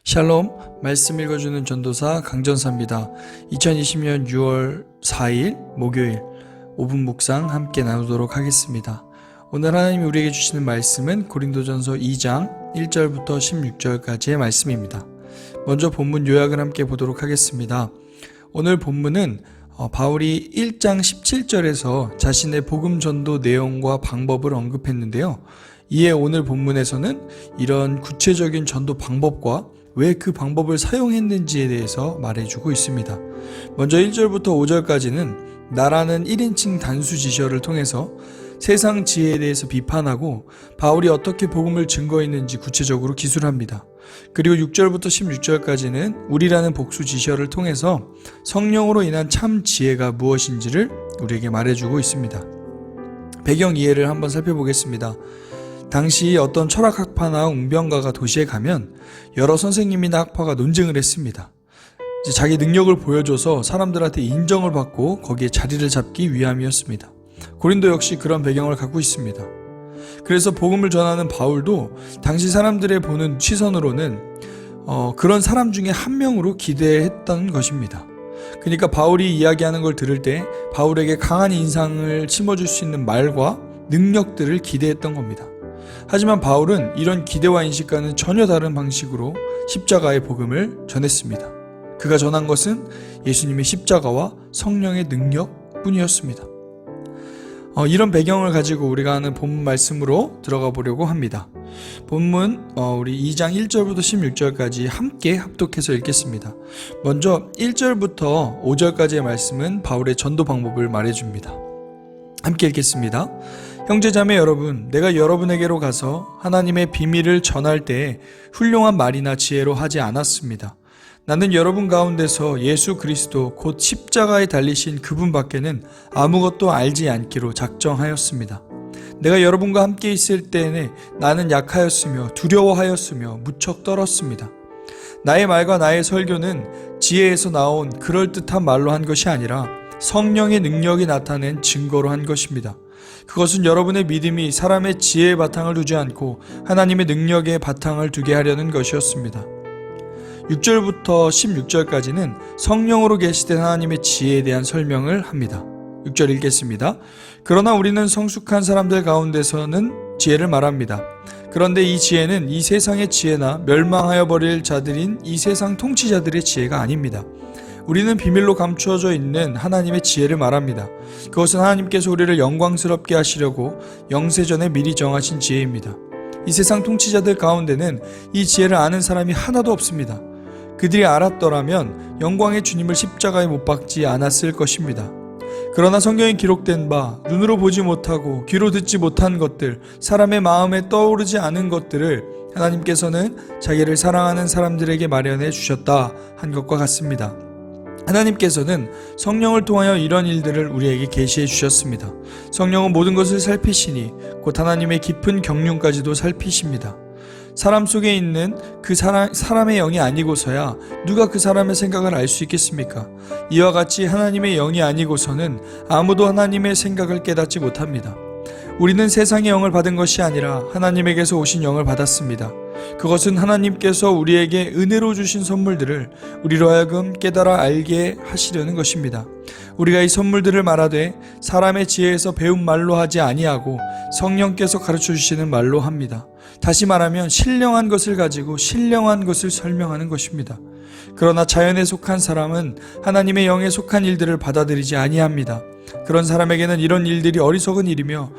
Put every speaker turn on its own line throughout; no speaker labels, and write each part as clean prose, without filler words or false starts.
샬롬, 말씀 읽어주는 전도사 강전사입니다. 2020년 6월 4일 목요일 5분 묵상 함께 나누도록 하겠습니다. 오늘 하나님이 우리에게 주시는 말씀은 고린도전서 2장 1절부터 16절까지의 말씀입니다. 먼저 본문 요약을 함께 보도록 하겠습니다. 오늘 본문은 바울이 1장 17절에서 자신의 복음 전도 내용과 방법을 언급했는데요. 이에 오늘 본문에서는 이런 구체적인 전도 방법과 왜 그 방법을 사용했는지에 대해서 말해주고 있습니다. 먼저 1절부터 5절까지는 나라는 1인칭 단수지셔를 통해서 세상 지혜에 대해서 비판하고 바울이 어떻게 복음을 증거했는지 구체적으로 기술합니다. 그리고 6절부터 16절까지는 우리라는 복수지셔를 통해서 성령으로 인한 참 지혜가 무엇인지를 우리에게 말해주고 있습니다. 배경 이해를 한번 살펴보겠습니다. 당시 어떤 철학학파나 웅변가가 도시에 가면 여러 선생님이나 학파가 논쟁을 했습니다. 자기 능력을 보여줘서 사람들한테 인정을 받고 거기에 자리를 잡기 위함이었습니다. 고린도 역시 그런 배경을 갖고 있습니다. 그래서 복음을 전하는 바울도 당시 사람들의 보는 시선으로는 그런 사람 중에 한 명으로 기대했던 것입니다. 그러니까 바울이 이야기하는 걸 들을 때 바울에게 강한 인상을 심어줄 수 있는 말과 능력들을 기대했던 겁니다. 하지만 바울은 이런 기대와 인식과는 전혀 다른 방식으로 십자가의 복음을 전했습니다. 그가 전한 것은 예수님의 십자가와 성령의 능력뿐이었습니다. 이런 배경을 가지고 우리가 하는 본문 말씀으로 들어가 보려고 합니다. 본문 우리 2장 1절부터 16절까지 함께 합독해서 읽겠습니다. 먼저 1절부터 5절까지의 말씀은 바울의 전도 방법을 말해줍니다. 함께 읽겠습니다. 형제자매 여러분, 내가 여러분에게로 가서 하나님의 비밀을 전할 때 훌륭한 말이나 지혜로 하지 않았습니다. 나는 여러분 가운데서 예수 그리스도 곧 십자가에 달리신 그분 밖에는 아무것도 알지 않기로 작정하였습니다. 내가 여러분과 함께 있을 때에 나는 약하였으며 두려워하였으며 무척 떨었습니다. 나의 말과 나의 설교는 지혜에서 나온 그럴듯한 말로 한 것이 아니라 성령의 능력이 나타낸 증거로 한 것입니다. 그것은 여러분의 믿음이 사람의 지혜의 바탕을 두지 않고 하나님의 능력의 바탕을 두게 하려는 것이었습니다. 6절부터 16절까지는 성령으로 계시된 하나님의 지혜에 대한 설명을 합니다. 6절 읽겠습니다. 그러나 우리는 성숙한 사람들 가운데서는 지혜를 말합니다. 그런데 이 지혜는 이 세상의 지혜나 멸망하여 버릴 자들인 이 세상 통치자들의 지혜가 아닙니다. 우리는 비밀로 감추어져 있는 하나님의 지혜를 말합니다. 그것은 하나님께서 우리를 영광스럽게 하시려고 영세전에 미리 정하신 지혜입니다. 이 세상 통치자들 가운데는 이 지혜를 아는 사람이 하나도 없습니다. 그들이 알았더라면 영광의 주님을 십자가에 못 박지 않았을 것입니다. 그러나 성경에 기록된 바 눈으로 보지 못하고 귀로 듣지 못한 것들, 사람의 마음에 떠오르지 않은 것들을 하나님께서는 자기를 사랑하는 사람들에게 마련해 주셨다 한 것과 같습니다. 하나님께서는 성령을 통하여 이런 일들을 우리에게 계시해 주셨습니다. 성령은 모든 것을 살피시니 곧 하나님의 깊은 경륜까지도 살피십니다. 사람 속에 있는 그 사람의 영이 아니고서야 누가 그 사람의 생각을 알 수 있겠습니까? 이와 같이 하나님의 영이 아니고서는 아무도 하나님의 생각을 깨닫지 못합니다. 우리는 세상의 영을 받은 것이 아니라 하나님에게서 오신 영을 받았습니다. 그것은 하나님께서 우리에게 은혜로 주신 선물들을 우리로 하여금 깨달아 알게 하시려는 것입니다. 우리가 이 선물들을 말하되 사람의 지혜에서 배운 말로 하지 아니하고 성령께서 가르쳐 주시는 말로 합니다. 다시 말하면 신령한 것을 가지고 신령한 것을 설명하는 것입니다. 그러나 자연에 속한 사람은 하나님의 영에 속한 일들을 받아들이지 아니합니다. 그런 사람에게는 이런 일들이 어리석은 일이며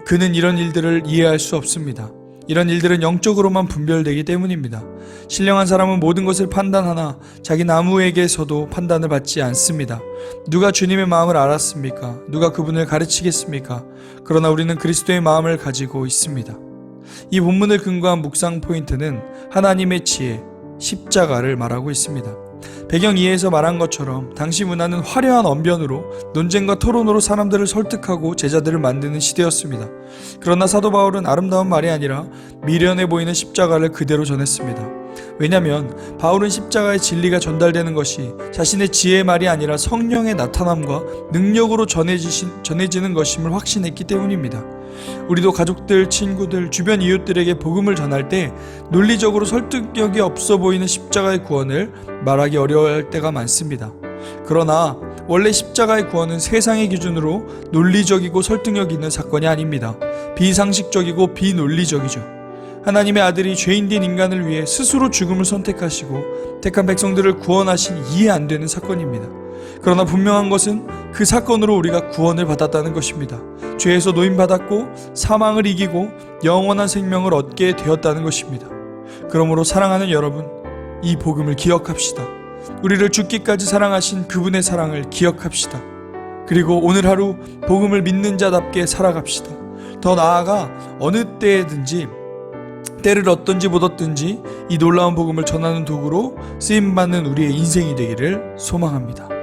그는 이런 일들을 이해할 수 없습니다. 이런 일들은 영적으로만 분별되기 때문입니다. 신령한 사람은 모든 것을 판단하나 자기 나무에게서도 판단을 받지 않습니다. 누가 주님의 마음을 알았습니까? 누가 그분을 가르치겠습니까? 그러나 우리는 그리스도의 마음을 가지고 있습니다. 이 본문을 근거한 묵상 포인트는 하나님의 지혜, 십자가를 말하고 있습니다. 배경 이해에서 말한 것처럼 당시 문화는 화려한 언변으로 논쟁과 토론으로 사람들을 설득하고 제자들을 만드는 시대였습니다. 그러나 사도 바울은 아름다운 말이 아니라 미련해 보이는 십자가를 그대로 전했습니다. 왜냐하면 바울은 십자가의 진리가 전달되는 것이 자신의 지혜의 말이 아니라 성령의 나타남과 능력으로 전해지는 것임을 확신했기 때문입니다. 우리도 가족들, 친구들, 주변 이웃들에게 복음을 전할 때 논리적으로 설득력이 없어 보이는 십자가의 구원을 말하기 어려워할 때가 많습니다. 그러나 원래 십자가의 구원은 세상의 기준으로 논리적이고 설득력 있는 사건이 아닙니다. 비상식적이고 비논리적이죠. 하나님의 아들이 죄인된 인간을 위해 스스로 죽음을 선택하시고 택한 백성들을 구원하신 이해 안 되는 사건입니다. 그러나 분명한 것은 그 사건으로 우리가 구원을 받았다는 것입니다. 죄에서 노임받았고 사망을 이기고 영원한 생명을 얻게 되었다는 것입니다. 그러므로 사랑하는 여러분, 이 복음을 기억합시다. 우리를 죽기까지 사랑하신 그분의 사랑을 기억합시다. 그리고 오늘 하루 복음을 믿는 자답게 살아갑시다. 더 나아가 어느 때든지 때를 얻든지 못 얻든지 이 놀라운 복음을 전하는 도구로 쓰임받는 우리의 인생이 되기를 소망합니다.